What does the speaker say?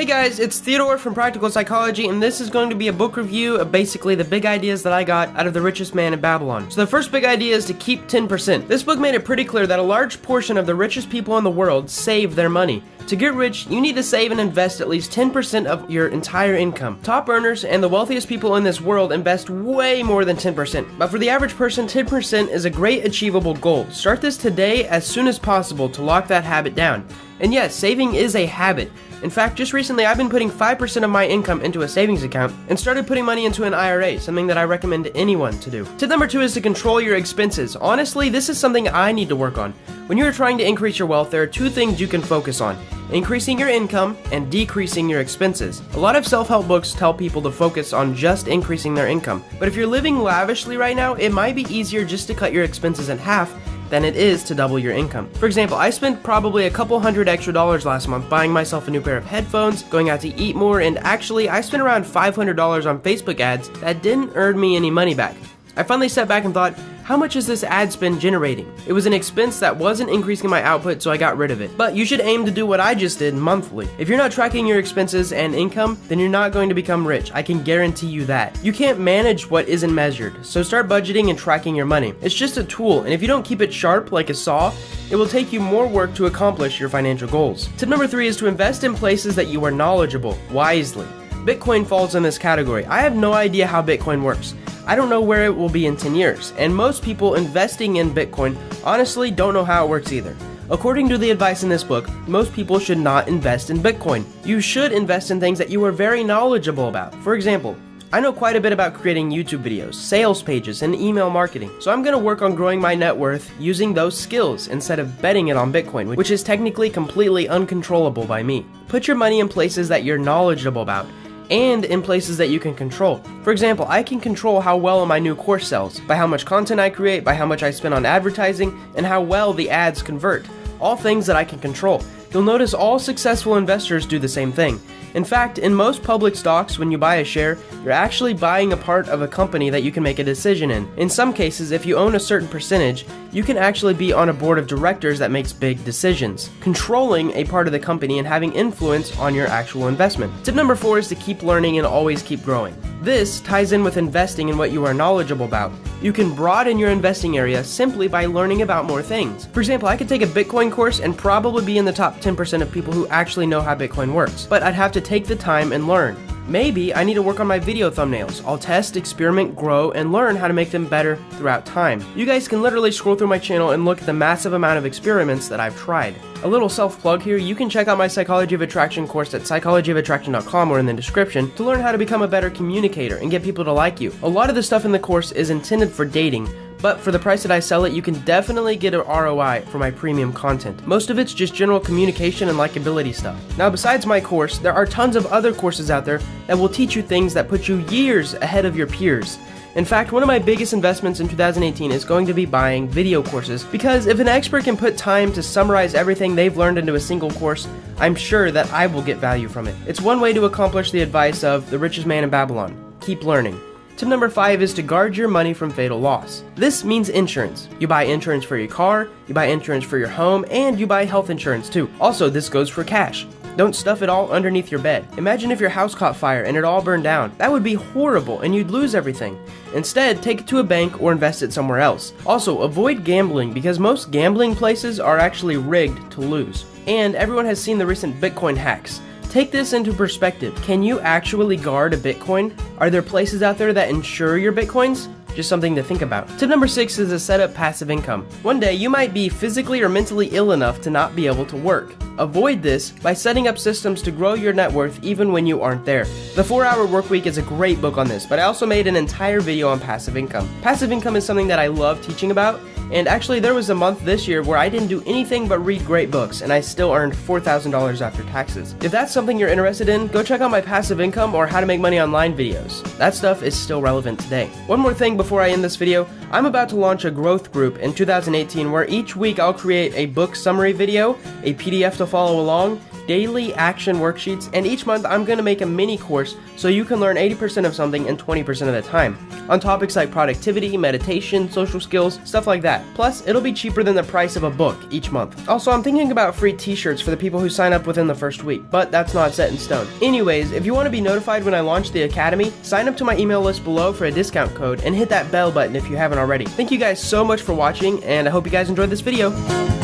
guys, it's Theodore from Practical Psychology, and this is going to be a book review of basically the big ideas that I got out of The Richest Man in Babylon. So the first big idea is to keep 10%. This book made it pretty clear that a large portion of the richest people in the world save their money. To get rich, you need to save and invest at least 10% of your entire income. Top earners and the wealthiest people in this world invest way more than 10%. But for the average person, 10% is a great achievable goal. Start this today as soon as possible to lock that habit down. And yes, saving is a habit. In fact, just recently I've been putting 5% of my income into a savings account and started putting money into an IRA, something that I recommend to anyone to do. Tip number 2 is to control your expenses. Honestly, this is something I need to work on. When you're trying to increase your wealth, there are two things you can focus on: increasing your income and decreasing your expenses. A lot of self-help books tell people to focus on just increasing their income. But if you're living lavishly right now, it might be easier just to cut your expenses in half than it is to double your income. For example, I spent probably a couple $100 extra last month buying myself a new pair of headphones, going out to eat more, and actually I spent around $500 on Facebook ads that didn't earn me any money back. I finally sat back and thought, how much is this ad spend generating? It was an expense that wasn't increasing my output, so I got rid of it. But you should aim to do what I just did monthly. If you're not tracking your expenses and income, then you're not going to become rich. I can guarantee you that. You can't manage what isn't measured, so start budgeting and tracking your money. It's just a tool, and if you don't keep it sharp like a saw, it will take you more work to accomplish your financial goals. Tip number 3 is to invest in places that you are knowledgeable, wisely. Bitcoin falls in this category. I have no idea how Bitcoin works. I don't know where it will be in 10 years, and most people investing in Bitcoin honestly don't know how it works either. According to the advice in this book, most people should not invest in Bitcoin. You should invest in things that you are very knowledgeable about. For example, I know quite a bit about creating YouTube videos, sales pages, and email marketing, so I'm going to work on growing my net worth using those skills instead of betting it on Bitcoin, which is technically completely uncontrollable by me. Put your money in places that you're knowledgeable about, and in places that you can control. For example, I can control how well my new course sells, by how much content I create, by how much I spend on advertising, and how well the ads convert. All things that I can control. You'll notice all successful investors do the same thing. In fact, in most public stocks, when you buy a share, you're actually buying a part of a company that you can make a decision in. In some cases, if you own a certain percentage, you can actually be on a board of directors that makes big decisions, controlling a part of the company and having influence on your actual investment. Tip number 4 is to keep learning and always keep growing. This ties in with investing in what you are knowledgeable about. You can broaden your investing area simply by learning about more things. For example, I could take a Bitcoin course and probably be in the top 10% of people who actually know how Bitcoin works, but I'd have to take the time and learn. Maybe I need to work on my video thumbnails. I'll test, experiment, grow, and learn how to make them better throughout time. You guys can literally scroll through my channel and look at the massive amount of experiments that I've tried. A little self-plug here, you can check out my Psychology of Attraction course at psychologyofattraction.com or in the description to learn how to become a better communicator and get people to like you. A lot of the stuff in the course is intended for dating, but for the price that I sell it, you can definitely get an ROI for my premium content. Most of it's just general communication and likability stuff. Now, besides my course, there are tons of other courses out there that will teach you things that put you years ahead of your peers. In fact, one of my biggest investments in 2018 is going to be buying video courses, because if an expert can put time to summarize everything they've learned into a single course, I'm sure that I will get value from it. It's one way to accomplish the advice of the richest man in Babylon: keep learning. Tip number 5 is to guard your money from fatal loss. This means insurance. You buy insurance for your car, you buy insurance for your home, and you buy health insurance too. Also, this goes for cash. Don't stuff it all underneath your bed. Imagine if your house caught fire and it all burned down. That would be horrible and you'd lose everything. Instead, take it to a bank or invest it somewhere else. Also, avoid gambling, because most gambling places are actually rigged to lose. And everyone has seen the recent Bitcoin hacks. Take this into perspective. Can you actually guard a Bitcoin? Are there places out there that insure your Bitcoins? Just something to think about. Tip number 6 is to set up passive income. One day you might be physically or mentally ill enough to not be able to work. Avoid this by setting up systems to grow your net worth even when you aren't there. The 4-Hour Workweek is a great book on this, but I also made an entire video on passive income. Passive income is something that I love teaching about, and actually there was a month this year where I didn't do anything but read great books, and I still earned $4,000 after taxes. If that's something you're interested in, go check out my passive income or how to make money online videos. That stuff is still relevant today. One more thing before I end this video, I'm about to launch a growth group in 2018 where each week I'll create a book summary video, a PDF to follow along, daily action worksheets, and each month I'm going to make a mini course so you can learn 80% of something in 20% of the time, on topics like productivity, meditation, social skills, stuff like that. Plus, it'll be cheaper than the price of a book each month. Also, I'm thinking about free t-shirts for the people who sign up within the first week, but that's not set in stone. Anyways, if you want to be notified when I launch the Academy, sign up to my email list below for a discount code and hit that bell button if you haven't already. Thank you guys so much for watching, and I hope you guys enjoyed this video.